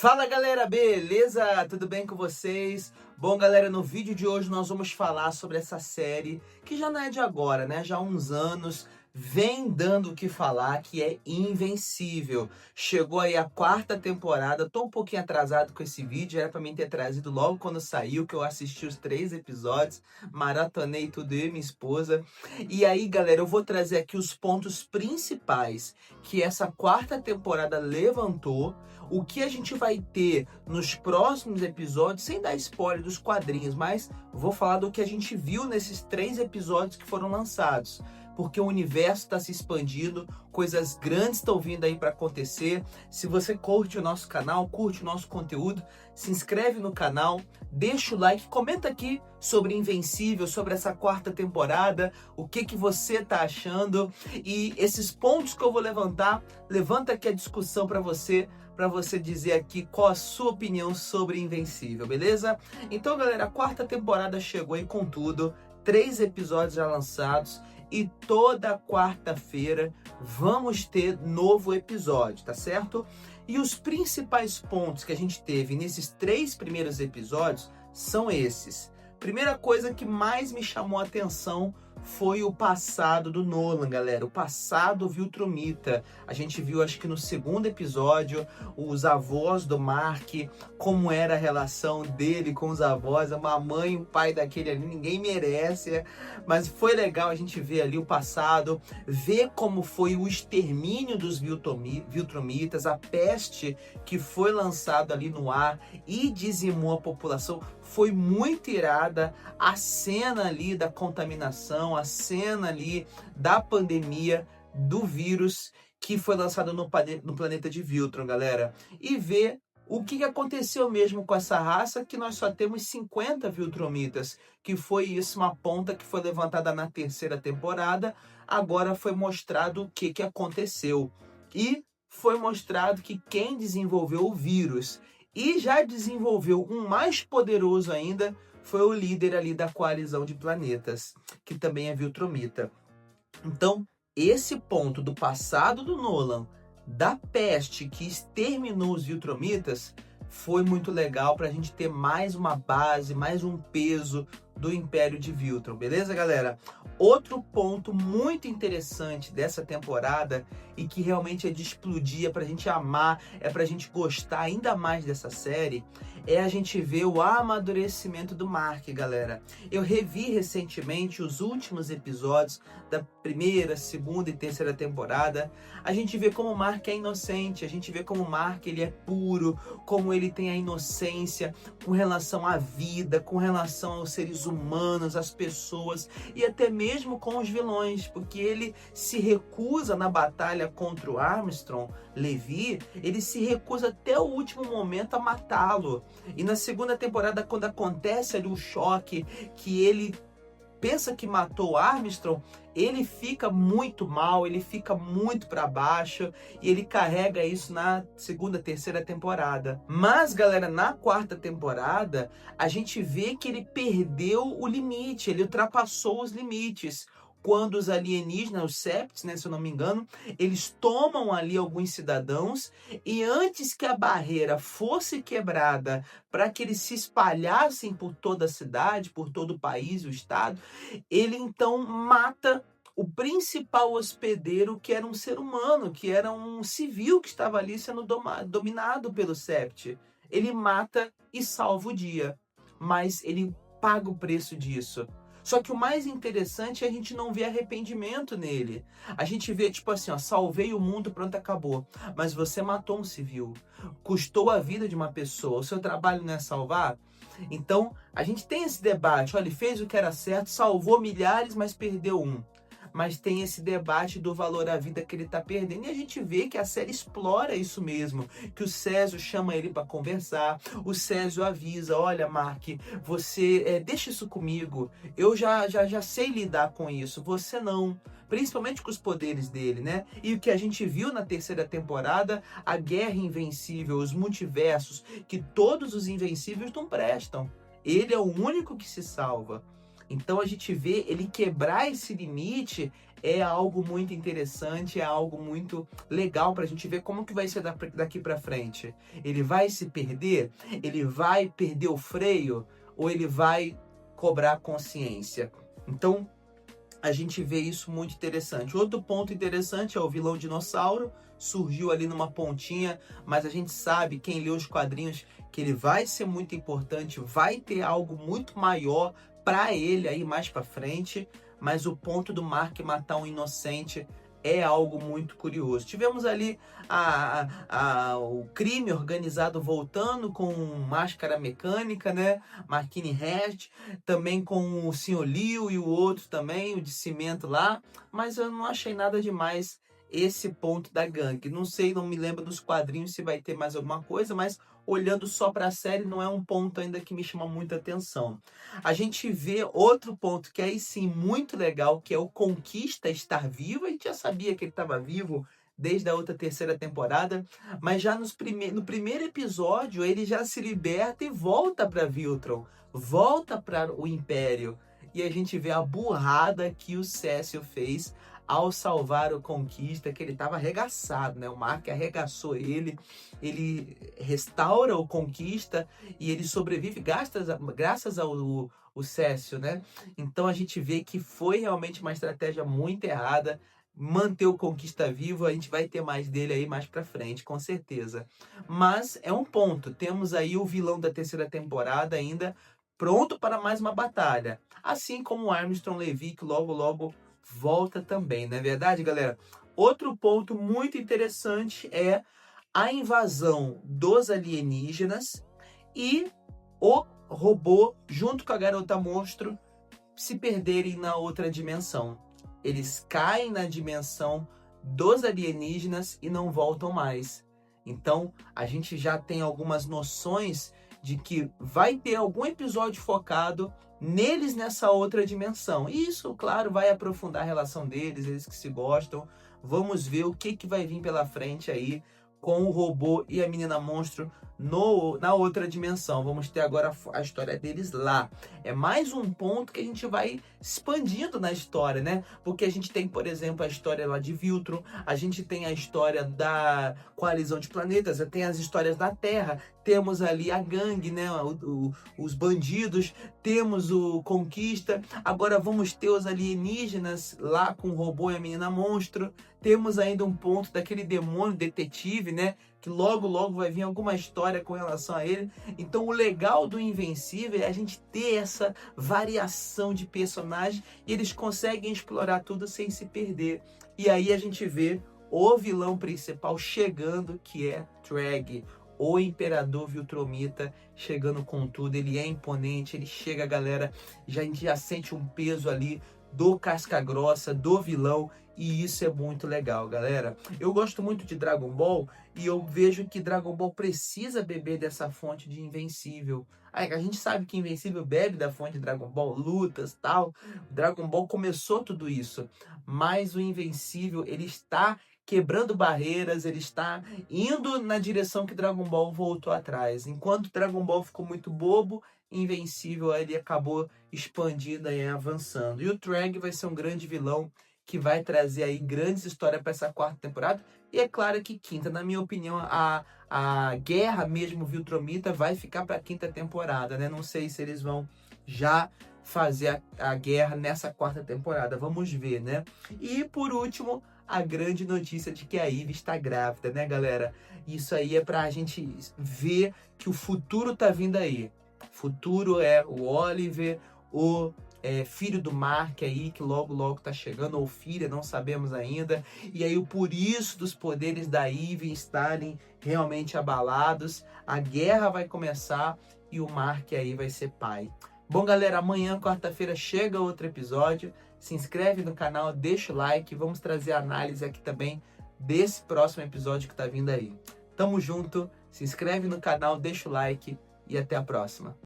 Fala galera, beleza? Tudo bem com vocês? Bom galera, no vídeo de hoje nós vamos falar sobre essa série que já não é de agora, né? Já há uns anos vem dando o que falar, que é Invencível. Chegou aí a quarta temporada, tô um pouquinho atrasado com esse vídeo, era pra mim ter trazido logo quando saiu, que eu assisti os 3 episódios, maratonei tudo eu e minha esposa. E aí galera, eu vou trazer aqui os pontos principais que essa quarta temporada levantou, o que a gente vai ter nos próximos episódios, sem dar spoiler dos quadrinhos, mas vou falar do que a gente viu nesses 3 episódios que foram lançados. Porque o universo está se expandindo, coisas grandes estão vindo aí para acontecer. Se você curte o nosso canal, curte o nosso conteúdo, se inscreve no canal, deixa o like, comenta aqui sobre Invencível, sobre essa quarta temporada, o que você está achando. E esses pontos que eu vou levantar, levanta aqui a discussão para você dizer aqui qual a sua opinião sobre Invencível, beleza? Então, galera, a quarta temporada chegou aí com tudo, 3 episódios já lançados. E toda quarta-feira vamos ter novo episódio, tá certo? E os principais pontos que a gente teve nesses 3 primeiros episódios são esses. Primeira coisa que mais me chamou a atenção foi o passado do Nolan, galera. O passado Viltrumita. A gente viu, acho que no segundo episódio, os avós do Mark, como era a relação dele com os avós, a mamãe e o pai daquele ali, ninguém merece. Mas foi legal a gente ver ali o passado, ver como foi o extermínio dos Viltrumitas, a peste que foi lançada ali no ar e dizimou a população. Foi muito irada a cena ali da contaminação, a cena ali da pandemia, do vírus que foi lançado no planeta de Viltrum, galera. E ver o que aconteceu mesmo com essa raça, que nós só temos 50 Viltrumitas, que foi isso, uma ponta que foi levantada na 3ª temporada. Agora foi mostrado o que aconteceu. E foi mostrado que quem desenvolveu o vírus e já desenvolveu um mais poderoso ainda foi o líder ali da coalizão de planetas, que também é Viltrumita. Então, esse ponto do passado do Nolan, da peste que exterminou os Viltrumitas, foi muito legal para a gente ter mais uma base, mais um peso do Império de Viltrum, beleza, galera? Outro ponto muito interessante dessa temporada e que realmente é de explodir, é pra gente amar, é pra gente gostar ainda mais dessa série, é a gente ver o amadurecimento do Mark, galera. Eu revi recentemente os últimos episódios da 1ª, 2ª e 3ª temporada. A gente vê como o Mark é inocente, a gente vê como o Mark ele é puro, como ele tem a inocência com relação à vida, com relação aos seres humanos, às pessoas e até mesmo com os vilões, porque ele se recusa na batalha contra o Armstrong, Levi, ele se recusa até o último momento a matá-lo. E na 2ª temporada, quando acontece ali o choque, que ele pensa que matou o Armstrong, ele fica muito mal, ele fica muito para baixo e ele carrega isso na 2ª, 3ª temporada. Mas, galera, na 4ª temporada, a gente vê que ele perdeu o limite, ele ultrapassou os limites. Quando os alienígenas, os Septs, né, se eu não me engano, eles tomam ali alguns cidadãos e antes que a barreira fosse quebrada para que eles se espalhassem por toda a cidade, por todo o país, o estado, ele então mata o principal hospedeiro, que era um ser humano, que era um civil que estava ali sendo dominado pelo Sept. Ele mata e salva o dia, mas ele paga o preço disso. Só que o mais interessante é a gente não ver arrependimento nele. A gente vê, tipo assim, ó, salvei o mundo, pronto, acabou. Mas você matou um civil, custou a vida de uma pessoa, o seu trabalho não é salvar? Então, a gente tem esse debate, olha, ele fez o que era certo, salvou milhares, mas perdeu um. Mas tem esse debate do valor à vida que ele está perdendo. E a gente vê que a série explora isso mesmo. Que o Césio chama ele para conversar. O Césio avisa, olha, Mark, você deixa isso comigo. Eu já sei lidar com isso. Você não. Principalmente com os poderes dele, né? E o que a gente viu na 3ª temporada, a guerra invencível, os multiversos, que todos os invencíveis não prestam. Ele é o único que se salva. Então a gente vê ele quebrar esse limite é algo muito interessante, é algo muito legal para a gente ver como que vai ser daqui para frente. Ele vai se perder? Ele vai perder o freio? Ou ele vai cobrar consciência? Então a gente vê isso muito interessante. Outro ponto interessante é o vilão dinossauro. Surgiu ali numa pontinha, mas a gente sabe, quem lê os quadrinhos, que ele vai ser muito importante, vai ter algo muito maior para ele aí mais para frente. Mas o ponto do Mark matar um inocente é algo muito curioso. Tivemos ali o crime organizado voltando com máscara mecânica, né? Marquine Head, também com o Sr. Liu e o outro também, o de cimento lá. Mas eu não achei nada demais esse ponto da gangue. Não sei, não me lembro dos quadrinhos se vai ter mais alguma coisa, mas olhando só para a série não é um ponto ainda que me chama muita atenção. A gente vê outro ponto que é aí sim muito legal, que é o Conquista estar vivo. A gente já sabia que ele estava vivo desde a outra terceira temporada, mas já no primeiro episódio ele já se liberta e volta para Viltron, volta para o Império. E a gente vê a burrada que o Cecil fez ao salvar o Conquista, que ele estava arregaçado, né? O Mark arregaçou ele restaura o Conquista e ele sobrevive graças ao Cecil, né? Então a gente vê que foi realmente uma estratégia muito errada manter o Conquista vivo. A gente vai ter mais dele aí mais pra frente, com certeza. Mas é um ponto, temos aí o vilão da terceira temporada ainda pronto para mais uma batalha. Assim como o Armstrong Levy, que logo volta também, não é verdade, galera? Outro ponto muito interessante é a invasão dos alienígenas e o robô, junto com a garota monstro, se perderem na outra dimensão. Eles caem na dimensão dos alienígenas e não voltam mais. Então, a gente já tem algumas noções de que vai ter algum episódio focado neles nessa outra dimensão. E isso, claro, vai aprofundar a relação deles, eles que se gostam. Vamos ver o que vai vir pela frente aí com o robô e a menina monstro na outra dimensão. Vamos ter agora a história deles lá. É mais um ponto que a gente vai expandindo na história, né? Porque a gente tem, por exemplo, a história lá de Viltron, a gente tem a história da coalizão de planetas, tem as histórias da Terra, temos ali a gangue, né? Os bandidos, temos o Conquista, agora vamos ter os alienígenas lá com o robô e a menina monstro. Temos ainda um ponto daquele demônio detetive, né? Que logo vai vir alguma história com relação a ele. Então o legal do Invencível é a gente ter essa variação de personagens e eles conseguem explorar tudo sem se perder. E aí a gente vê o vilão principal chegando, que é Treg, o Imperador Viltromita, chegando com tudo. Ele é imponente, ele chega, galera, a gente já sente um peso ali do casca-grossa, do vilão, e isso é muito legal, galera. Eu gosto muito de Dragon Ball e eu vejo que Dragon Ball precisa beber dessa fonte de Invencível. A gente sabe que Invencível bebe da fonte de Dragon Ball, lutas, tal. Dragon Ball começou tudo isso, mas o Invencível, ele está quebrando barreiras, ele está indo na direção que Dragon Ball voltou atrás. Enquanto Dragon Ball ficou muito bobo, Invencível ele acabou expandindo e avançando. E o Treg vai ser um grande vilão que vai trazer aí grandes histórias para essa quarta temporada. E é claro que quinta, na minha opinião, a guerra mesmo Viltromita vai ficar para a quinta temporada, né? Não sei se eles vão já fazer a guerra nessa quarta temporada. Vamos ver, né? E por último, a grande notícia de que a Eve está grávida, né, galera? Isso aí é pra gente ver que o futuro tá vindo aí. Futuro é o Oliver, o filho do Mark aí, que logo tá chegando, ou filha, não sabemos ainda. E aí, por isso dos poderes da Eve estarem realmente abalados, a guerra vai começar e o Mark aí vai ser pai. Bom, galera, amanhã, quarta-feira, chega outro episódio. Se inscreve no canal, deixa o like. Vamos trazer a análise aqui também desse próximo episódio que tá vindo aí. Tamo junto, se inscreve no canal, deixa o like e até a próxima.